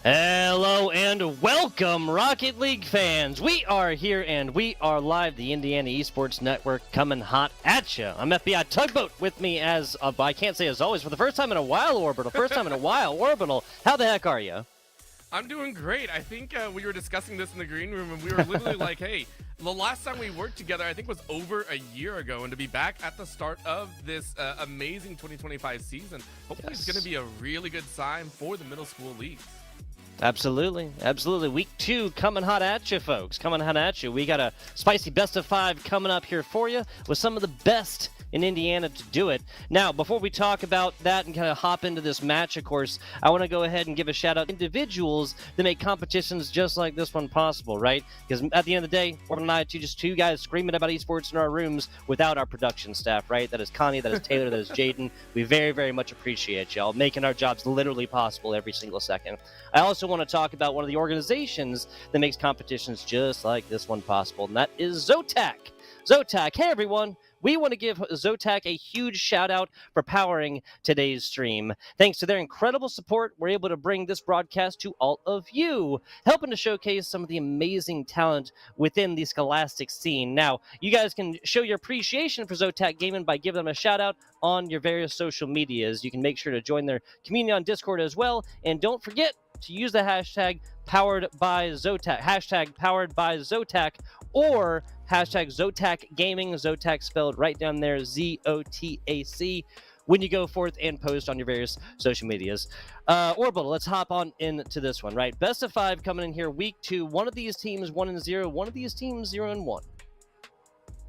Hello and welcome, Rocket League fans. We are here and we are live, the Indiana Esports Network coming hot at you. I'm FBI Tugboat with me as, I can't say as always, for the first time in a while, Orbital. Orbital. How the heck are you? I'm doing great. I think we were discussing this in the green room and we were literally like, hey, the last time we worked together, I think was over a year ago. And to be back at the start of this amazing 2025 season, hopefully It's going to be a really good time for the middle school leagues. Absolutely. Week 2 coming hot at you, folks. Coming hot at you. We got a spicy best of 5 coming up here for you with some of the best in Indiana to do it. Now, before we talk about that and kind of hop into this match, of course, I want to go ahead and give a shout out to individuals that make competitions just like this one possible, right? Because at the end of the day, Orbital and I are just two guys screaming about esports in our rooms without our production staff, right? That is Connie, that is Taylor, that is Jaden. We very, very much appreciate y'all making our jobs literally possible every single second. I also want to talk about one of the organizations that makes competitions just like this one possible, and that is Zotac. Zotac, hey everyone. We want to give Zotac a huge shout out for powering today's stream. Thanks to their incredible support, we're able to bring this broadcast to all of you, helping to showcase some of the amazing talent within the Scholastic scene. Now, you guys can show your appreciation for Zotac Gaming by giving them a shout out on your various social medias. You can make sure to join their community on Discord as well, and don't forget to use the hashtag powered by Zotac, hashtag powered by Zotac, or hashtag Zotac Gaming, Zotac spelled right down there, Zotac, when you go forth and post on your various social medias. Orbital, let's hop on into this one, right? Best of 5 coming in here, week 2. One of these teams 1-0, one of these teams 0-1.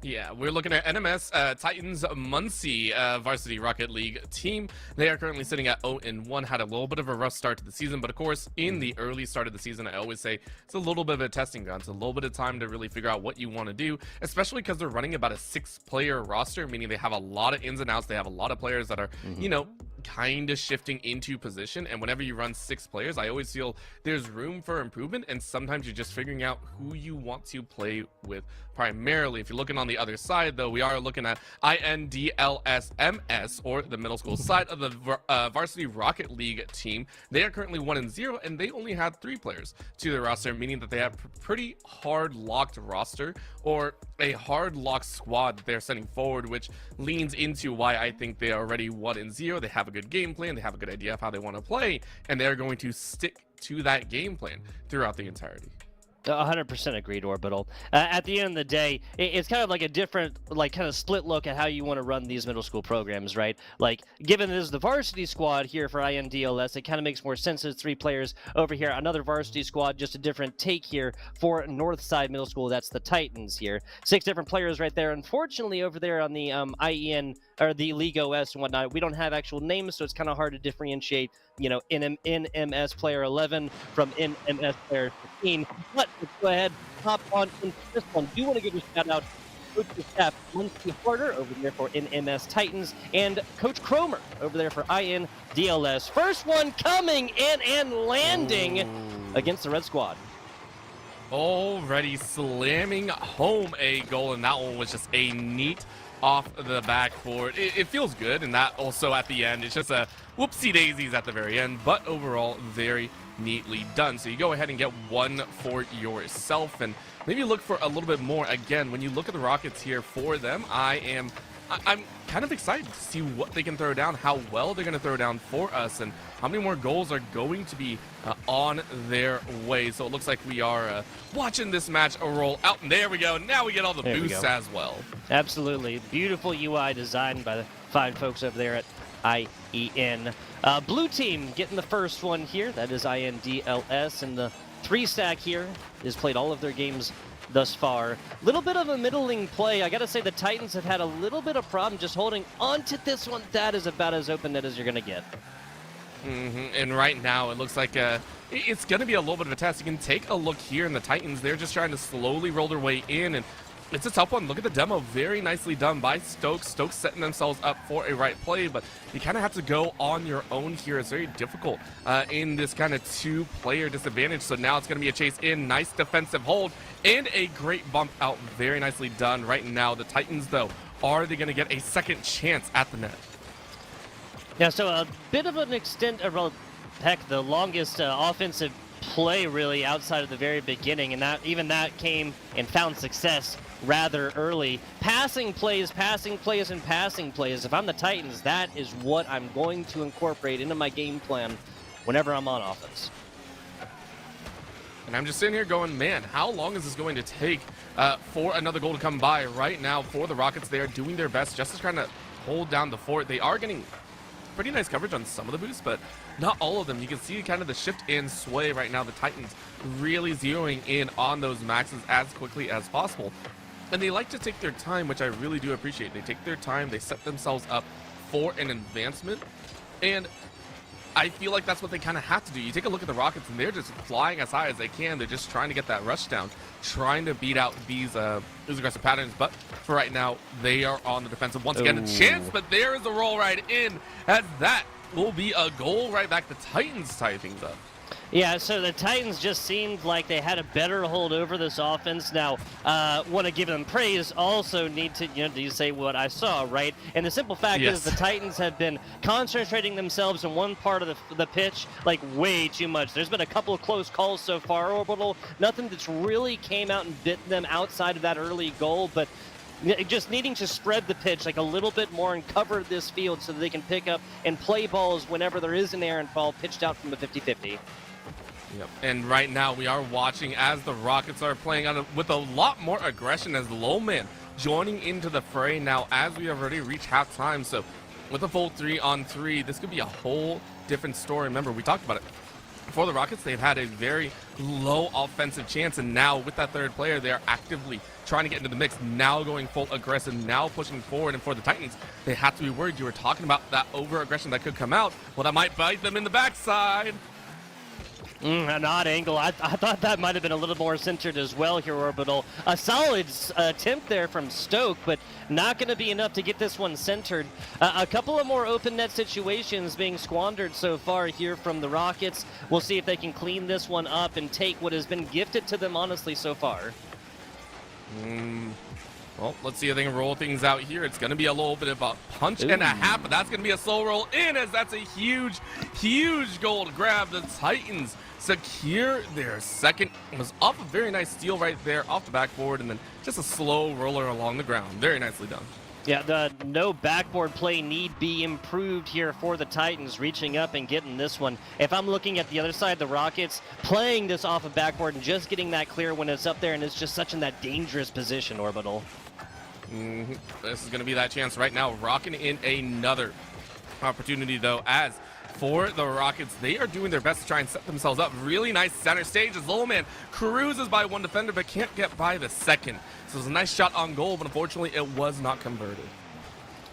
Yeah, we're looking at NMS Titans Muncie Varsity Rocket League team. They are currently sitting at 0-1, had a little bit of a rough start to the season, but of course, in the early start of the season, I always say it's a little bit of a testing ground. It's a little bit of time to really figure out what you want to do, especially because they're running about a 6-player roster, meaning they have a lot of ins and outs. They have a lot of players that are, you know, kind of shifting into position, and whenever you run 6 players, I always feel there's room for improvement, and sometimes you're just figuring out who you want to play with primarily. If you're looking on the other side, though, we are looking at INDLS MS, or the middle school side of the Varsity Rocket League team. They are currently 1-0, and they only had 3 players to their roster, meaning that they have a pretty hard locked roster, or a hard locked squad that they're sending forward, which leans into why I think they are already 1-0. They have a good game plan, they have a good idea of how they want to play, and they're going to stick to that game plan throughout the entirety. 100% agreed, Orbital. At the end of the day, it's kind of like a different, like, kind of split look at how you want to run these middle school programs, right? Like, given this is the varsity squad here for INDLS, it kind of makes more sense as 3 players over here. Another varsity squad, just a different take here for Northside Middle School. That's the Titans here. 6 different players right there. Unfortunately, over there on the IEN, or the League OS and whatnot, we don't have actual names, so it's kind of hard to differentiate, you know, NMS player 11 from NMS player 15. But let's go ahead, hop on into this one. Do want to give a shout out to Coach Staff Muncie Harder over there for NMS Titans, and Coach Cromer over there for INDLS. First one coming in and landing against the Red Squad. Already slamming home a goal, and that one was just a neat off the backboard. It feels good, and that also at the end, it's just a whoopsie daisies at the very end, but overall very neatly done. So you go ahead and get one for yourself, and maybe look for a little bit more. Again, when you look at the Rockets here for them, I'm kind of excited to see what they can throw down, how well they're going to throw down for us, and how many more goals are going to be on their way. So it looks like we are watching this match roll out, and there we go. Now we get all the boosts as well. Absolutely. Beautiful UI designed by the fine folks over there at IEN. Blue team getting the first one here. That is INDLS, and the 3-stack here has played all of their games thus far. Little bit of a middling play. I gotta say the Titans have had a little bit of problem just holding on to this one. That is about as open net as you're gonna get. And right now it looks like it's gonna be a little bit of a test. You can take a look here in the Titans. They're just trying to slowly roll their way in, and it's a tough one. Look at the demo. Very nicely done by Stokes. Stokes setting themselves up for a right play, but you kind of have to go on your own here. It's very difficult in this kind of 2-player disadvantage. So now it's going to be a chase in. Nice defensive hold and a great bump out. Very nicely done right now. The Titans, though, are they going to get a second chance at the net? Yeah, so a bit of an heck, the longest offensive play really outside of the very beginning, and that came and found success rather early. Passing plays, and passing plays. If I'm the Titans, that is what I'm going to incorporate into my game plan whenever I'm on offense. And I'm just sitting here going, man, how long is this going to take for another goal to come by? Right now, for the Rockets, they are doing their best just to trying to hold down the fort. They are getting pretty nice coverage on some of the boosts, but not all of them. You can see kind of the shift and sway right now. The Titans really zeroing in on those maxes as quickly as possible. And they like to take their time, which I really do appreciate. They take their time, they set themselves up for an advancement, and I feel like that's what they kind of have to do. You take a look at the Rockets, and they're just flying as high as they can. They're just trying to get that rush down, trying to beat out these aggressive patterns. But for right now, they are on the defensive. Once again, a chance, but there is a roll right in, as that will be a goal right back. The Titans tie things up. Yeah, so the Titans just seemed like they had a better hold over this offense. Now, want to give them praise, also need to, say what I saw, right? And the simple fact is the Titans have been concentrating themselves in one part of the pitch, like way too much. There's been a couple of close calls so far, Orbital. Nothing that's really came out and bit them outside of that early goal, but just needing to spread the pitch like a little bit more and cover this field so that they can pick up and play balls whenever there is an errant ball pitched out from the 50-50. Yep. And right now we are watching as the Rockets are playing on with a lot more aggression, as Lowman joining into the fray now as we have already reached halftime. So with a full 3-on-3, this could be a whole different story. Remember, we talked about it. For the Rockets, they've had a very low offensive chance, and now with that third player, they are actively trying to get into the mix, now going full aggressive, now pushing forward. And for the Titans, they have to be worried. You were talking about that over-aggression that could come out. Well, that might bite them in the backside. An odd angle. I thought that might have been a little more centered as well here, Orbital. A solid attempt there from Stoke, but not going to be enough to get this one centered. A couple of more open net situations being squandered so far here from the Rockets. We'll see if they can clean this one up and take what has been gifted to them, honestly, so far. Well, let's see if they can roll things out here. It's going to be a little bit of a punch and a half, but that's going to be a slow roll in, as that's a huge, huge goal to grab. The Titans secure their second. It was off a very nice steal right there off the backboard, and then just a slow roller along the ground. Very nicely done. Yeah, the no backboard play need be improved here for the Titans, reaching up and getting this one. If I'm looking at the other side, the Rockets playing this off of backboard and just getting that clear when it's up there, and it's just such in that dangerous position, Orbital. This is going to be that chance right now, rocking in another opportunity, though, as for the Rockets, they are doing their best to try and set themselves up. Really nice center stage as Lowman cruises by one defender but can't get by the second. So it was a nice shot on goal, but unfortunately it was not converted.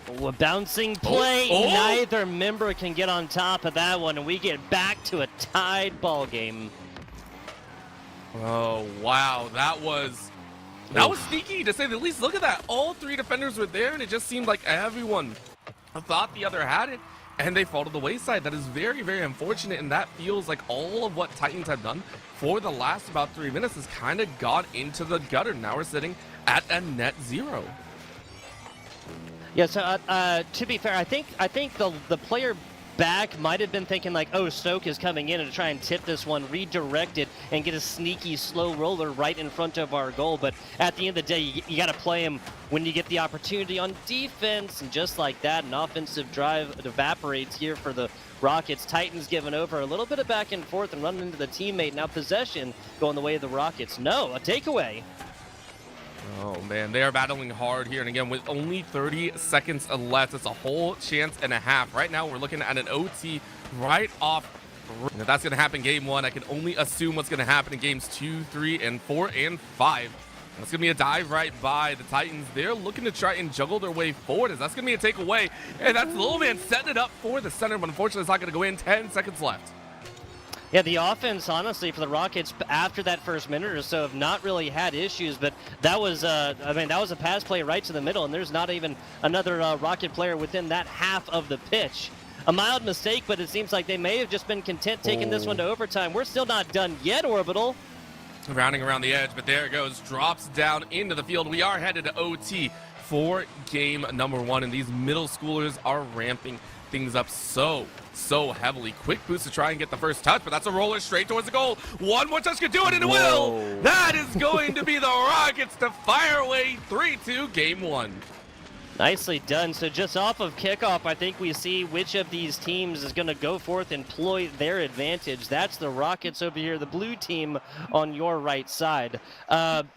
A bouncing play. Neither member can get on top of that one, and we get back to a tied ball game. Oh, wow. That was sneaky, to say the least. Look at that. All three defenders were there, and it just seemed like everyone thought the other had it, and they fall to the wayside. That is very, very unfortunate, and that feels like all of what Titans have done for the last about 3 minutes has kind of got into the gutter. Now we're sitting at a net 0. Yeah, so to be fair, I think the player back might have been thinking like, oh, Stoke is coming in and try and tip this one, redirect it, and get a sneaky slow roller right in front of our goal. But at the end of the day, you got to play him when you get the opportunity on defense, and just like that, an offensive drive evaporates here for the Rockets. Titans giving over a little bit of back and forth and running into the teammate. Now possession going the way of the Rockets. No, a takeaway. Oh, man, they are battling hard here. And again, with only 30 seconds left, it's a whole chance and a half. Right now, we're looking at an OT right off. And if that's going to happen game 1, I can only assume what's going to happen in games 2, 3, and 4, and 5. That's going to be a dive right by the Titans. They're looking to try and juggle their way forward, as that's going to be a takeaway. And that's Lowman setting it up for the center, but unfortunately, it's not going to go in. 10 seconds left. Yeah, the offense, honestly, for the Rockets after that first minute or so have not really had issues, but that was, that was a pass play right to the middle, and there's not even another Rocket player within that half of the pitch. A mild mistake, but it seems like they may have just been content taking this one to overtime. We're still not done yet, Orbital. Rounding around the edge, but there it goes. Drops down into the field. We are headed to OT for game number 1, and these middle schoolers are ramping things up so heavily. Quick boost to try and get the first touch, but that's a roller straight towards the goal. One more touch could do it, and it will. That is going to be the Rockets to fire away 3-2 game 1. Nicely done. So just off of kickoff, I think we see which of these teams is going to go forth and employ their advantage. That's the Rockets over here, the blue team on your right side.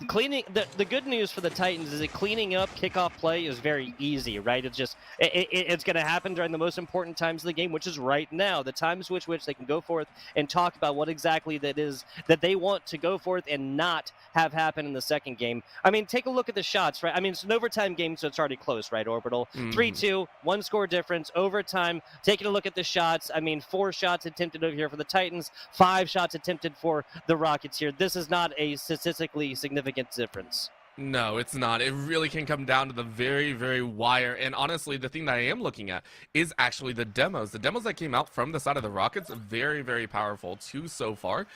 Cleaning the good news for the Titans is that cleaning up kickoff play is very easy, right? It's just it's going to happen during the most important times of the game, which is right now, the times which they can go forth and talk about what exactly that is that they want to go forth and not have happen in the second game. I mean, take a look at the shots, right? I mean, it's an overtime game, so it's already close, right, Orbital? 3-2, one score difference, overtime. Taking a look at the shots, I mean, 4 shots attempted over here for the Titans, 5 shots attempted for the Rockets here. This is not a statistically significant difference. No, it's not. It really can come down to the very wire. And honestly, the thing that I am looking at is actually the demos. The demos that came out from the side of the Rockets, very powerful too so far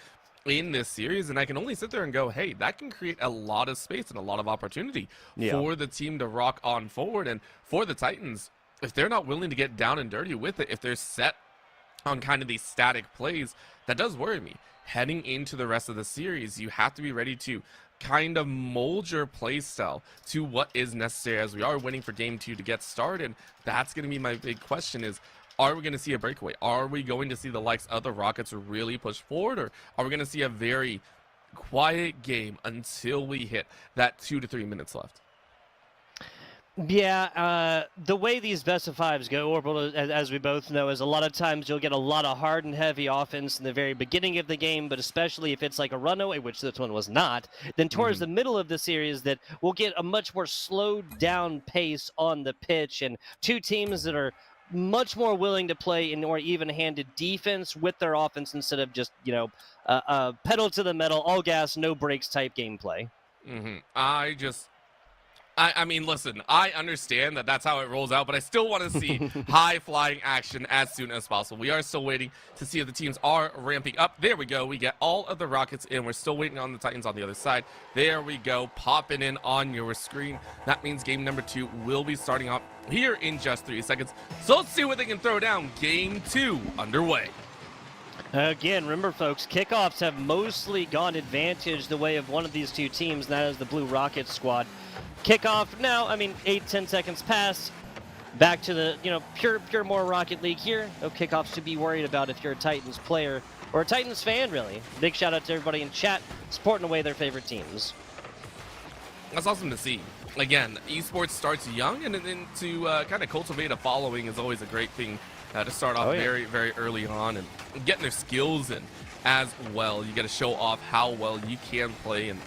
in this series, and I can only sit there and go, hey, that can create a lot of space and a lot of opportunity for the team to rock on forward. And for the Titans, if they're not willing to get down and dirty with it, if they're set on kind of these static plays, that does worry me. Heading into the rest of the series, you have to be ready to kind of mold your play style to what is necessary, as we are waiting for game 2 to get started. That's going to be my big question is, are we going to see a breakaway? Are we going to see the likes of the Rockets really push forward? Or are we going to see a very quiet game until we hit that 2 to 3 minutes left? Yeah, the way these best of fives go, Orbital, as we both know, is a lot of times you'll get a lot of hard and heavy offense in the very beginning of the game, but especially if it's like a runaway, which this one was not, then towards the middle of the series that we'll get a much more slowed down pace on the pitch, and two teams that are much more willing to play in more even-handed defense with their offense instead of just, pedal to the metal, all gas, no brakes type gameplay. I mean, listen, I understand that that's how it rolls out, but I still want to see high-flying action as soon as possible. We are still waiting to see if the teams are ramping up. There we go. We get all of the Rockets in. We're still waiting on the Titans on the other side. There we go, popping in on your screen. That means game number 2 will be starting up here in just 3 seconds. So let's see what they can throw down. Game 2 underway. Again, remember, folks, kickoffs have mostly gone advantage the way of one of these two teams, and that is the Blue Rockets squad. Kickoff now, I mean, 8-10 seconds pass. Back to the, pure more Rocket League here. No kickoffs to be worried about if you're a Titans player or a Titans fan, really. Big shout out to everybody in chat supporting away their favorite teams. That's awesome to see. Again, esports starts young, and then to kind of cultivate a following is always a great thing to start off very early on, and getting their skills in as well. You got to show off how well you can play in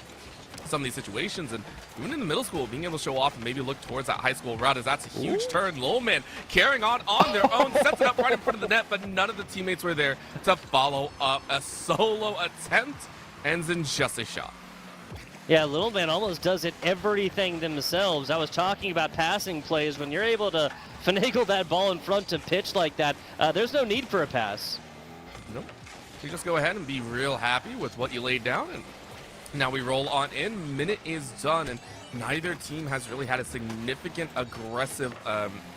some of these situations, and even in the middle school, being able to show off and maybe look towards that high school route, as that's a huge turn. Lowman carrying on their own, sets it up right in front of the net, but none of the teammates were there to follow up. A solo attempt ends in just a shot. Yeah, Little Man almost does it everything themselves. I was talking about passing plays. When you're able to finagle that ball in front to pitch like that, there's no need for a pass. Nope. You just go ahead and be real happy with what you laid down, and now we roll on in. Minute is done, and neither team has really had a significant aggressive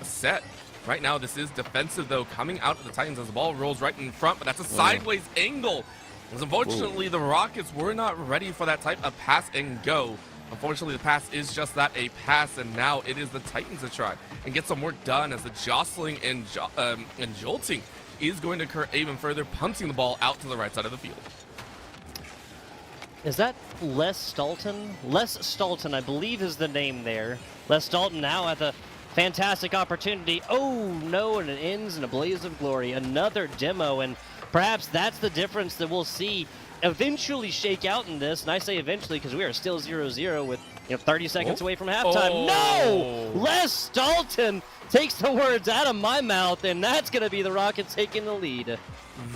set. Right now, this is defensive, though, coming out of the Titans as the ball rolls right in front, but that's a sideways angle. Because unfortunately, the Rockets were not ready for that type of pass and go. Unfortunately, the pass is just that, a pass, and now it is the Titans to try and get some work done, as the jostling and jolting is going to occur even further, punting the ball out to the right side of the field. Is that Les Stolten? Les Stolten, I believe, is the name there. Les Stolten now at the fantastic opportunity. Oh, no, and it ends in a blaze of glory. Another demo, and perhaps that's the difference that we'll see eventually shake out in this. And I say eventually because we are still 0-0 with 30 seconds away from halftime. No! Les Stolten takes the words out of my mouth, and that's going to be the Rockets taking the lead.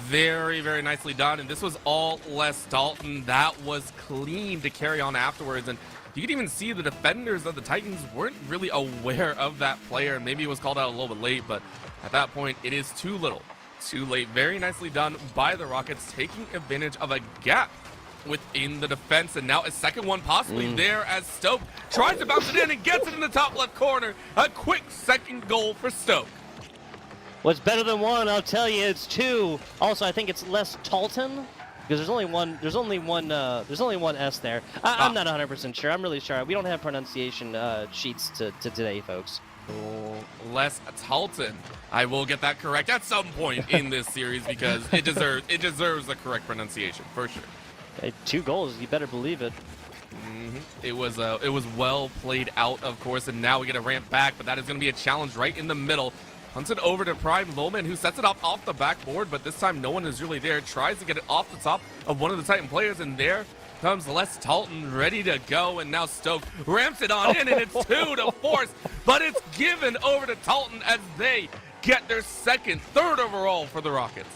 Very nicely done, and this was all Les Dalton. That was clean to carry on afterwards, and you could even see the defenders of the Titans weren't really aware of that player. Maybe it was called out a little bit late, but at that point, it is too little, too late. Very nicely done by the Rockets, taking advantage of a gap within the defense, and now a second one possibly there as Stoke tries to bounce it in and gets it in the top left corner. A quick second goal for Stoke. What's better than one? I'll tell you, it's two. Also, I think it's less Talton because there's only one. There's only one S there. I'm not 100% sure. I'm really sure. We don't have pronunciation sheets to today, folks. Les Talton. I will get that correct at some point in this series because it deserves the correct pronunciation for sure. Hey, 2 goals, you better believe it. It was well played out, of course, and now we get a ramp back, but that is going to be a challenge right in the middle. Hunts it over to Prime Lowman, who sets it up off the backboard, but this time no one is really there. Tries to get it off the top of one of the Titan players, and there comes Les Talton ready to go, and now Stoke ramps it on in, and it's 2 to force, but it's given over to Talton as they get their third overall for the Rockets.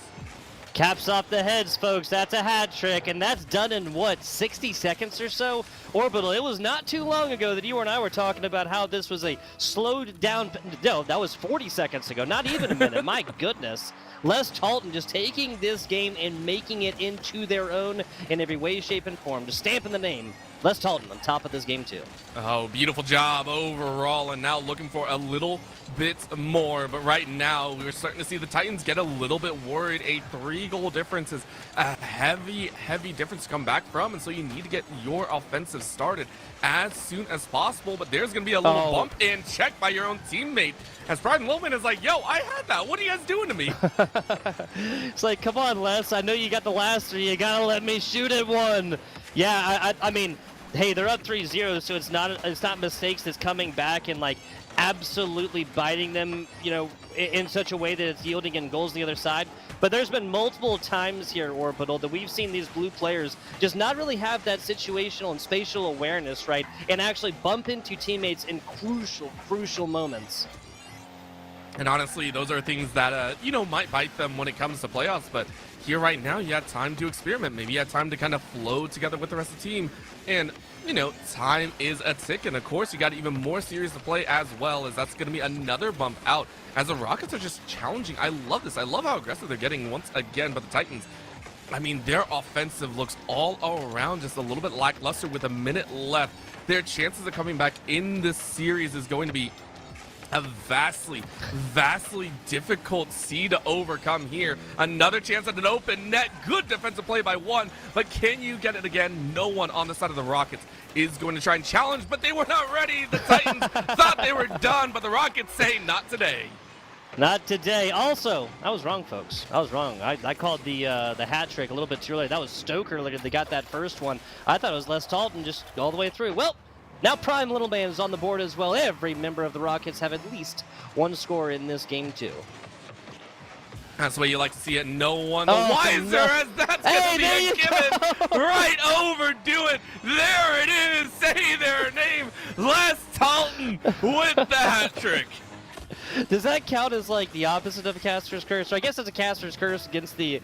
Caps off the heads, folks. That's a hat trick, and that's done in, what, 60 seconds or so? Orbital, it was not too long ago that you and I were talking about how this was a slowed down... No, that was 40 seconds ago, not even a minute. My goodness. Les Talton just taking this game and making it into their own in every way, shape, and form. Just stamping the name. Les Talton on top of this game, too. Oh, beautiful job overall, and now looking for a little bit more. But right now, we're starting to see the Titans get a little bit worried. A 3-goal difference is a heavy difference to come back from, and so you need to get your offensive started as soon as possible. But there's going to be a little bump and check by your own teammate, as Prime Lowman is like, yo, I had that. What are you guys doing to me? It's like, come on, Les. I know you got the last 3. You got to let me shoot at one. Yeah, I mean... Hey, they're up 3-0, so it's not mistakes that's coming back and like absolutely biting them, you know, in such a way that it's yielding in goals on the other side. But there's been multiple times here, Orbital, that we've seen these blue players just not really have that situational and spatial awareness, right, and actually bump into teammates in crucial moments. And honestly, those are things that, you know, might bite them when it comes to playoffs, but here right now, you had time to experiment. Maybe you had time to kind of flow together with the rest of the team. And, you know, time is a tick. And, of course, you got even more series to play as well, as that's going to be another bump out, as the Rockets are just challenging. I love this. I love how aggressive they're getting once again. But the Titans, I mean, their offensive looks all around just a little bit lackluster with a minute left. Their chances of coming back in this series is going to be a vastly difficult sea to overcome here. Another chance at an open net. Good defensive play by one, but can you get it again? No one on the side of the Rockets is going to try and challenge, but they were not ready. The Titans thought they were done, but the Rockets say not today. Not today. Also, I was wrong, folks. I was wrong. I called the hat trick a little bit too early. That was Stoke earlier. They got that first one. I thought it was Les Talton just all the way through. Well, now Prime Little Man is on the board as well. Every member of the Rockets have at least 1 score in this game, too. That's the way you like to see it. No one the wiser, as that's going to be a given. Right over, do it. There it is. Say their name. Les Talton with the hat trick. Does that count as like the opposite of a caster's curse? Or I guess it's a caster's curse against the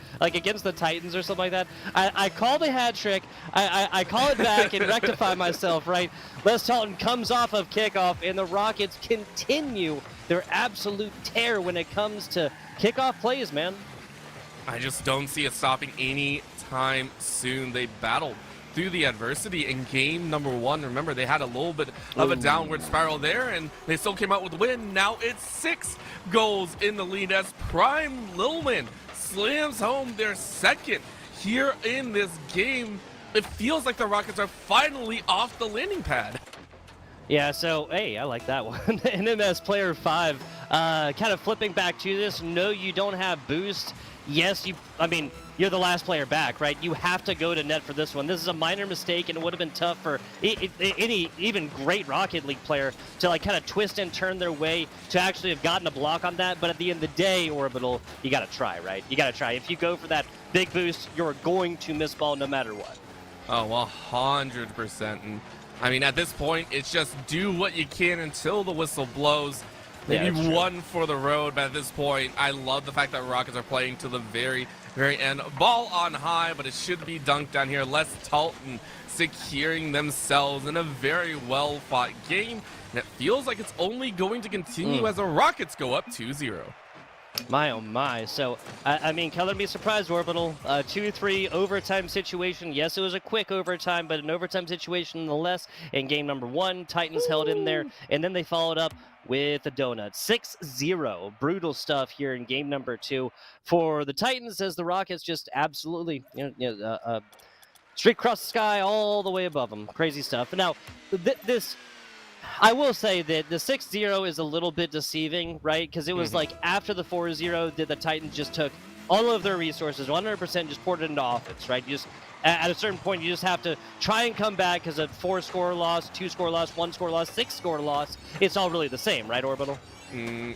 Titans or something like that. I call the hat trick. I call it back and rectify myself, right? Les Talton comes off of kickoff, and the Rockets continue their absolute tear when it comes to kickoff plays, man. I just don't see it stopping anytime soon. They battled through the adversity in game number 1. Remember, they had a little bit of a downward spiral there, and they still came out with a win. Now it's 6 goals in the lead as Prime Lillman slams home their second here in this game. It feels like the Rockets are finally off the landing pad. Yeah, so, hey, I like that one. NMS Player 5, kind of flipping back to this. No, you don't have boost. Yes, you're the last player back, right? You have to go to net for this one. This is a minor mistake, and it would have been tough for any even great Rocket League player to like kind of twist and turn their way to actually have gotten a block on that. But at the end of the day, Orbital, you got to try, right? You got to try. If you go for that big boost, you're going to miss ball no matter what. Oh, 100%. And I mean, at this point, it's just do what you can until the whistle blows. Maybe one for the road, but at this point, I love the fact that Rockets are playing to the very end. Ball on high, but it should be dunked down here. Les Talton securing themselves in a very well-fought game, and it feels like it's only going to continue as the Rockets go up 2-0. My oh my. So, I mean, color me surprised, Orbital. 2-3 overtime situation. Yes, it was a quick overtime, but an overtime situation nonetheless. In game number 1, Titans held in there, and then they followed up with a donut. 6-0. Brutal stuff here in game number 2 for the Titans, as the Rockets just absolutely, straight across the sky all the way above them. Crazy stuff. Now, this I will say that the 6-0 is a little bit deceiving, right? Because it was like after the 4-0 that the Titans just took all of their resources, 100% just poured it into offense, right? You just at a certain point, you just have to try and come back because a 4-score loss, 2-score loss, 1-score loss, 6-score loss, it's all really the same, right, Orbital?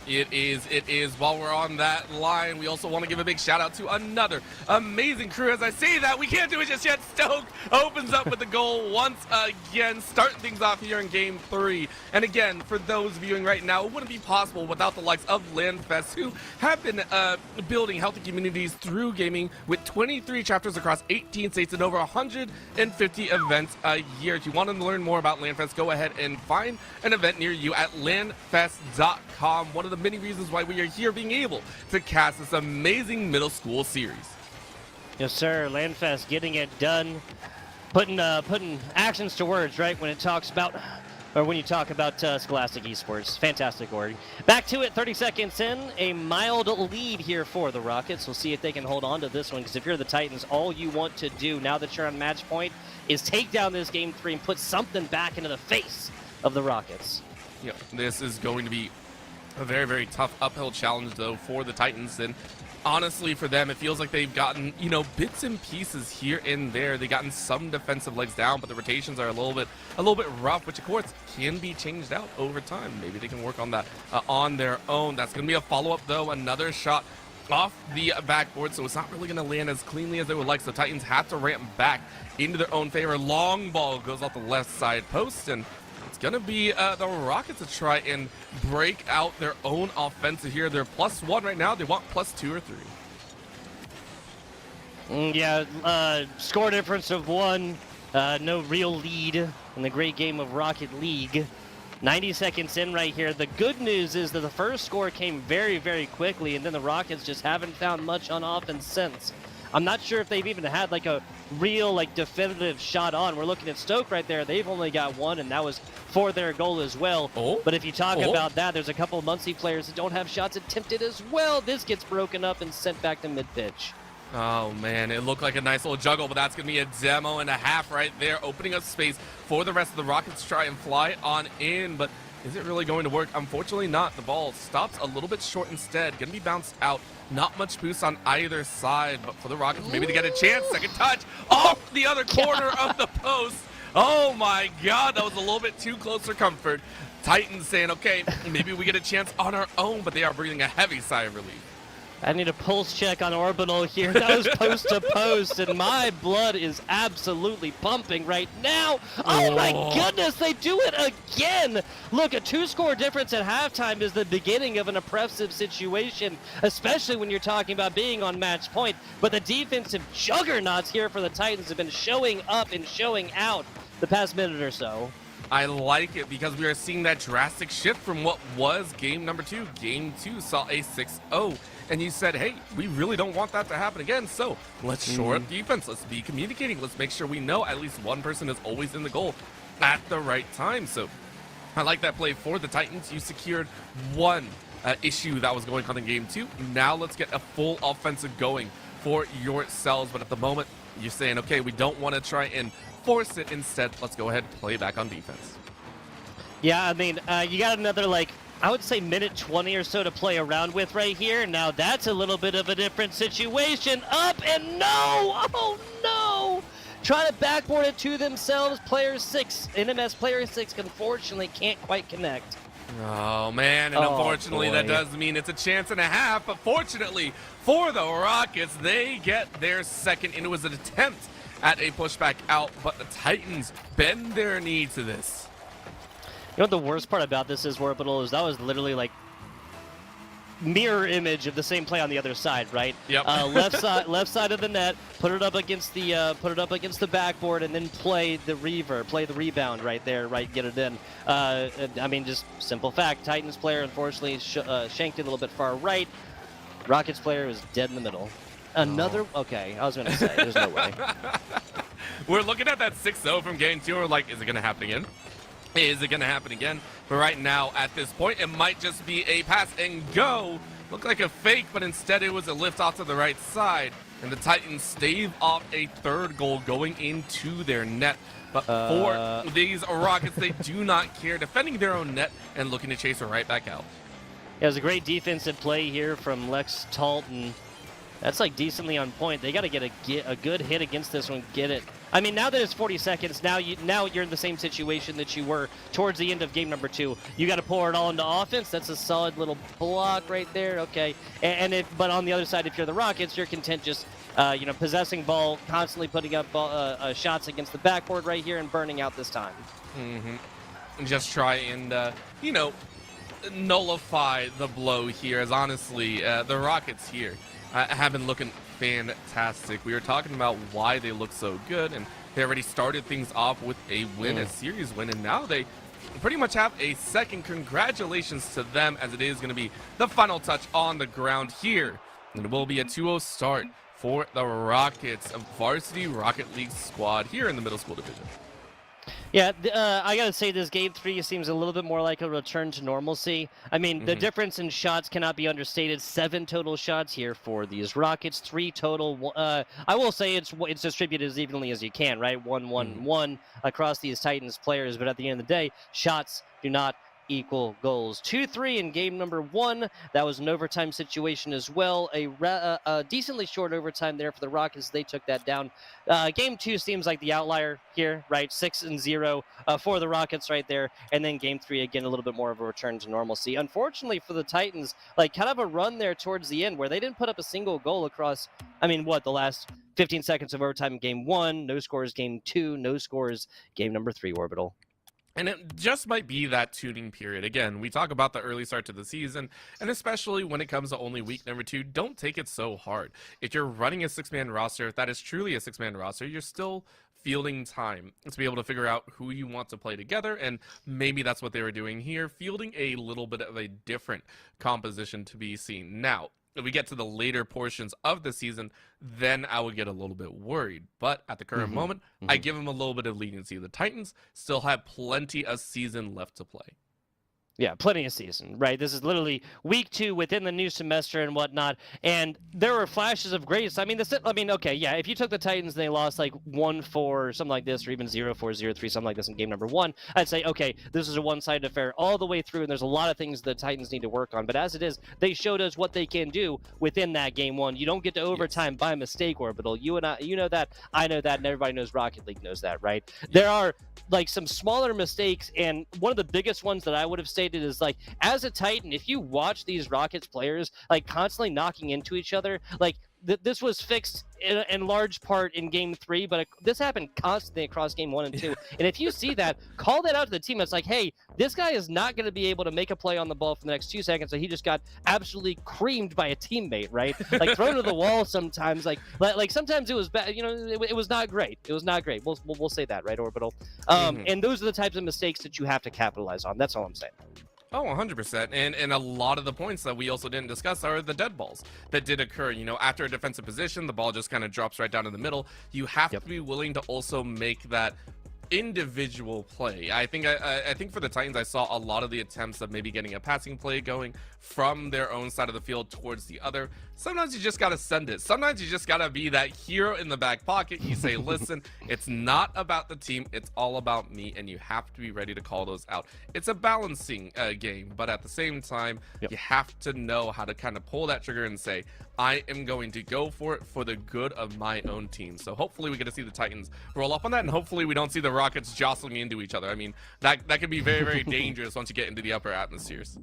It is. While we're on that line, we also want to give a big shout out to another amazing crew. As I say that, we can't do it just yet. Stoke opens up with the goal once again, starting things off here in game 3. And again, for those viewing right now, it wouldn't be possible without the likes of LandFest, who have been building healthy communities through gaming with 23 chapters across 18 states and over 150 events a year. If you want to learn more about LandFest, go ahead and find an event near you at landfest.com. One of the many reasons why we are here, being able to cast this amazing middle school series. Yes, sir. LandFest getting it done, putting actions to words, right? When it talks about, or when you talk about Scholastic Esports, fantastic org. Back to it, 30 seconds in, a mild lead here for the Rockets. We'll see if they can hold on to this one, because if you're the Titans, all you want to do now that you're on match point is take down this game 3 and put something back into the face of the Rockets. Yeah, this is going to be a very, very tough uphill challenge, though, for the Titans. And honestly, for them, it feels like they've gotten, bits and pieces here and there. They've gotten some defensive legs down, but the rotations are a little bit rough, which of course can be changed out over time. Maybe they can work on that on their own. That's going to be a follow-up, though. Another shot off the backboard, so it's not really going to land as cleanly as they would like. So Titans have to ramp back into their own favor. Long ball goes off the left side post, and it's going to be the Rockets to try and break out their own offensive here. They're +1 right now. They want +2 or 3. Yeah, score difference of 1. No real lead in the great game of Rocket League. 90 seconds in right here. The good news is that the first score came very, very quickly, and then the Rockets just haven't found much on offense since. I'm not sure if they've even had like a real definitive shot on. We're looking at Stoke right there. They've only got 1, and that was for their goal as well. But if you talk about that, there's a couple of Muncie players that don't have shots attempted as well. This gets broken up and sent back to mid-pitch. Oh man, it looked like a nice little juggle, but that's going to be a demo and a half right there, opening up space for the rest of the Rockets to try and fly on in. But is it really going to work? Unfortunately not. The ball stops a little bit short instead. Going to be bounced out. Not much boost on either side, but for the Rockets, maybe they get a chance. Second touch off the other corner of the post. Oh my God, that was a little bit too close for comfort. Titans saying, okay, maybe we get a chance on our own, but they are breathing a heavy sigh of relief. I need a pulse check on Orbital here. That was post to post, and my blood is absolutely pumping right now. Oh my goodness, they do it again. Look, a 2-score difference at halftime is the beginning of an oppressive situation, especially when you're talking about being on match point. But the defensive juggernauts here for the Titans have been showing up and showing out the past minute or so. I like it because we are seeing that drastic shift from what was game number 2. Game 2 saw a 6-0. And you said, hey, we really don't want that to happen again, so let's shore up defense. Let's be communicating. Let's make sure we know at least one person is always in the goal at the right time. So I like that play for the Titans. You secured one issue that was going on in game 2. Now let's get a full offensive going for yourselves. But at the moment, you're saying, okay, we don't want to try and force it. Instead, let's go ahead and play back on defense. Yeah, I mean, you got another, I would say minute 20 or so to play around with right here. Now that's a little bit of a different situation. Up and no! Oh no! Trying to backboard it to themselves. Player 6, NMS player 6, unfortunately can't quite connect. Oh man, and unfortunately that does mean it's a chance and a half. But fortunately for the Rockets, they get their second, and it was an attempt at a pushback out, but the Titans bend their knee to this. You know what the worst part about this is, Orbital, is that was literally mirror image of the same play on the other side, right? Yep. Left side of the net, put it up against the backboard, and then play the rebound right there, right? Get it in. I mean, just simple fact. Titans player unfortunately shanked it a little bit far right. Rockets player was dead in the middle. Another, okay, I was going to say, there's no way. We're looking at that 6-0 from game 2. We're like, is it going to happen again? Is it going to happen again? But right now, at this point, it might just be a pass and go. Looked like a fake, but instead it was a lift off to the right side. And the Titans stave off a third goal going into their net. But for these Rockets, they do not care, defending their own net and looking to chase her right back out. Yeah, it was a great defensive play here from Lex Talton. That's like decently on point. They got to get a good hit against this one, get it. I mean, now that it's 40 seconds, now you're in the same situation that you were towards the end of game number 2. You got to pour it all into offense. That's a solid little block right there. Okay, but on the other side, if you're the Rockets, you're content just possessing ball, constantly putting up shots against the backboard right here and burning out this time. And just try and nullify the blow here. As honestly, the Rockets here have been looking fantastic. We were talking about why they look so good, and they already started things off with a win, a series win, and now they pretty much have a second. Congratulations to them, as it is going to be the final touch on the ground here. And it will be a 2-0 start for the Rockets, a varsity Rocket League squad here in the middle school division. Yeah, I gotta say this game 3 seems a little bit more like a return to normalcy. I mean, the difference in shots cannot be understated. 7 total shots here for these Rockets, 3 total. I will say it's distributed as evenly as you can, right? 1-1-1 across these Titans players, but at the end of the day, shots do not equal goals. 2-3 in game number 1. That was an overtime situation as well. A decently short overtime there for the Rockets. They took that down. Game 2 seems like the outlier here, right? 6-0 for the Rockets right there. And then game 3, again, a little bit more of a return to normalcy. Unfortunately for the Titans, like kind of a run there towards the end where they didn't put up a single goal across, the last 15 seconds of overtime in game 1, no scores game 2, no scores game number 3, Orbital. And it just might be that tuning period. Again, we talk about the early start to the season, and especially when it comes to only week number 2, don't take it so hard. If you're running a 6-man roster, if that is truly a 6-man roster, you're still fielding time to be able to figure out who you want to play together, and maybe that's what they were doing here, fielding a little bit of a different composition to be seen. Now, if we get to the later portions of the season, then I would get a little bit worried. But at the current moment, I give them a little bit of leniency. The Titans still have plenty of season left to play. Yeah, plenty of season, right? This is literally week 2 within the new semester and whatnot. And there were flashes of grace. Okay, yeah, if you took the Titans and they lost like 1-4 or something like this, or even 0-4, 0-3, something like this in game number 1, I'd say, okay, this is a one-sided affair all the way through, and there's a lot of things the Titans need to work on. But as it is, they showed us what they can do within that game 1. You don't get to overtime by mistake, Orbital. You know that, I know that, and everybody knows Rocket League knows that, right? There are like some smaller mistakes, and one of the biggest ones that I would have stated is like, as a Titan, if you watch these Rockets players like constantly knocking into each other, like this was fixed in large part in game 3, but this happened constantly across game 1 and 2. And if you see that, call that out to the team. It's like, hey, this guy is not going to be able to make a play on the ball for the next 2 seconds, so he just got absolutely creamed by a teammate, right? Like thrown to the wall sometimes. Like sometimes it was bad. It was not great. It was not great. We'll say that, right, Orbital? And those are the types of mistakes that you have to capitalize on. That's all I'm saying. Oh, 100%. And a lot of the points that we also didn't discuss are the dead balls that did occur. After a defensive position, the ball just kind of drops right down in the middle. You have to be willing to also make that individual play. I think for the Titans, I saw a lot of the attempts of maybe getting a passing play going from their own side of the field towards the other. Sometimes you just got to send it. Sometimes you just got to be that hero in the back pocket. You say, listen, it's not about the team. It's all about me, and you have to be ready to call those out. It's a balancing game, but at the same time, you have to know how to kind of pull that trigger and say, I am going to go for it for the good of my own team. So hopefully we get to see the Titans roll up on that, and hopefully we don't see the Rockets jostling into each other. I mean, that can be very, very dangerous once you get into the upper atmospheres.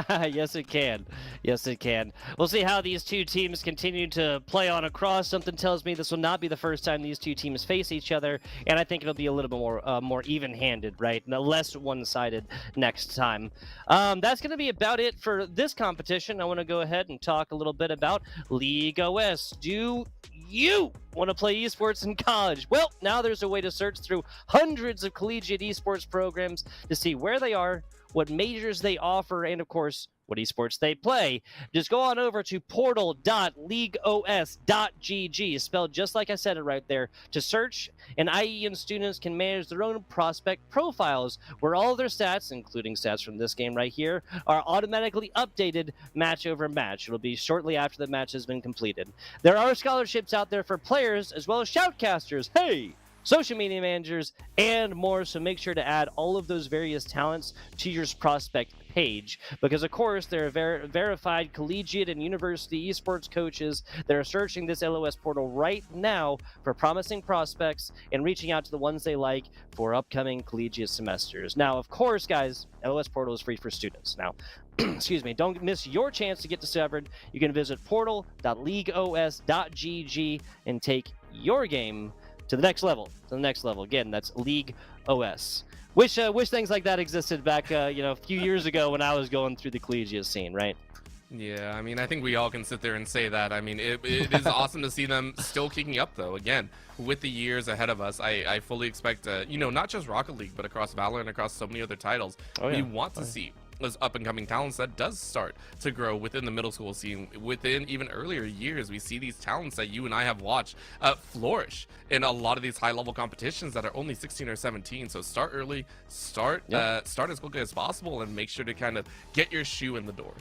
Yes, it can. Yes, it can. We'll see how these two teams continue to play on across. Something tells me this will not be the first time these two teams face each other, and I think it'll be a little bit more even-handed, right? Less one-sided next time. That's going to be about it for this competition. I want to go ahead and talk a little bit about League OS. Do you want to play esports in college? Well, now there's a way to search through hundreds of collegiate esports programs to see where they are, what majors they offer, and of course, what esports they play, just go on over to portal.leagueos.gg, spelled just like I said it right there, to search, and IEN students can manage their own prospect profiles, where all their stats, including stats from this game right here, are automatically updated match over match. It'll be shortly after the match has been completed. There are scholarships out there for players as well as shoutcasters, hey, social media managers, and more, so make sure to add all of those various talents to your prospect page, because of course there are verified collegiate and university esports coaches that are searching this LOS portal right now for promising prospects and reaching out to the ones they like for upcoming collegiate semesters. Now, of course, guys, LOS portal is free for students. Now, excuse me, don't miss your chance to get discovered. You can visit portal.leagueos.gg and take your game to the next level. Again, that's League OS. Wish things like that existed back, a few years ago when I was going through the collegiate scene, right? Yeah, I mean, I think we all can sit there and say that. I mean, it is awesome to see them still kicking up, though. Again, with the years ahead of us, I fully expect, not just Rocket League, but across Valorant, across so many other titles, we want to see those up-and-coming talents that does start to grow within the middle school scene. Within even earlier years, we see these talents that you and I have watched flourish in a lot of these high-level competitions that are only 16 or 17. So start early, start as quickly as possible, and make sure to kind of get your shoe in the door.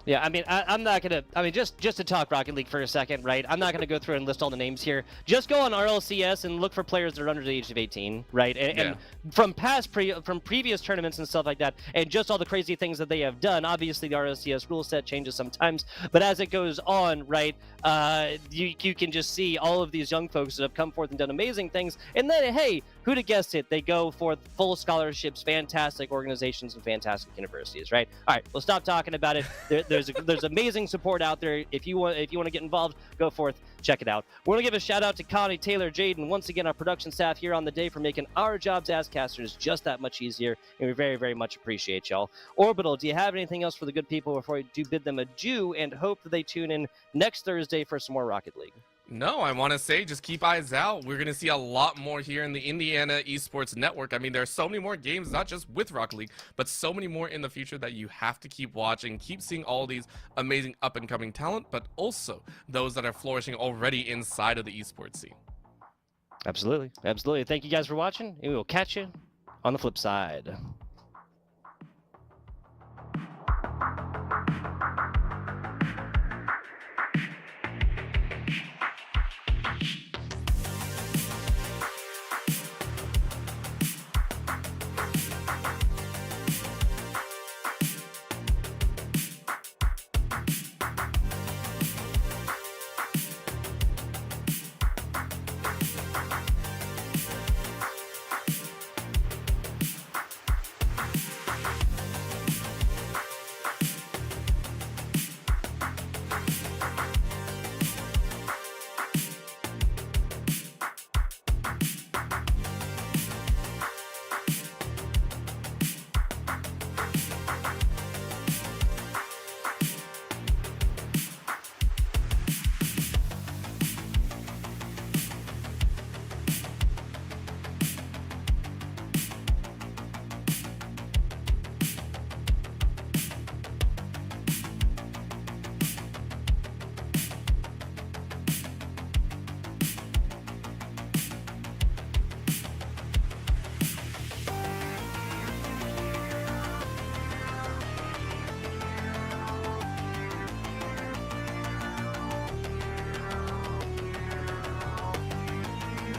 Yeah, I mean, I'm not going to, just to talk Rocket League for a second, right? I'm not going to go through and list all the names here. Just go on RLCS and look for players that are under the age of 18, right? And from previous tournaments and stuff like that, and just all the crazy things that they have done, obviously the RLCS rule set changes sometimes, but as it goes on, right, you can just see all of these young folks that have come forth and done amazing things, and then, hey, who'd have guessed it? They go for full scholarships, fantastic organizations, and fantastic universities, right? All right, we'll stop talking about it. There's amazing support out there. If you want to get involved, go forth, check it out. We want to give a shout out to Connie, Taylor, Jade, and once again our production staff here on the day for making our jobs as casters just that much easier, and we very, very much appreciate y'all. Orbital, do you have anything else for the good people before we do bid them adieu and hope that they tune in next Thursday for some more Rocket League? No, I want to say just keep eyes out. We're going to see a lot more here in the Indiana Esports Network. I mean, there are so many more games, not just with Rocket League, but so many more in the future that you have to keep watching, keep seeing all these amazing up-and-coming talent, but also those that are flourishing already inside of the esports scene. Absolutely. Thank you guys for watching, and we will catch you on the flip side.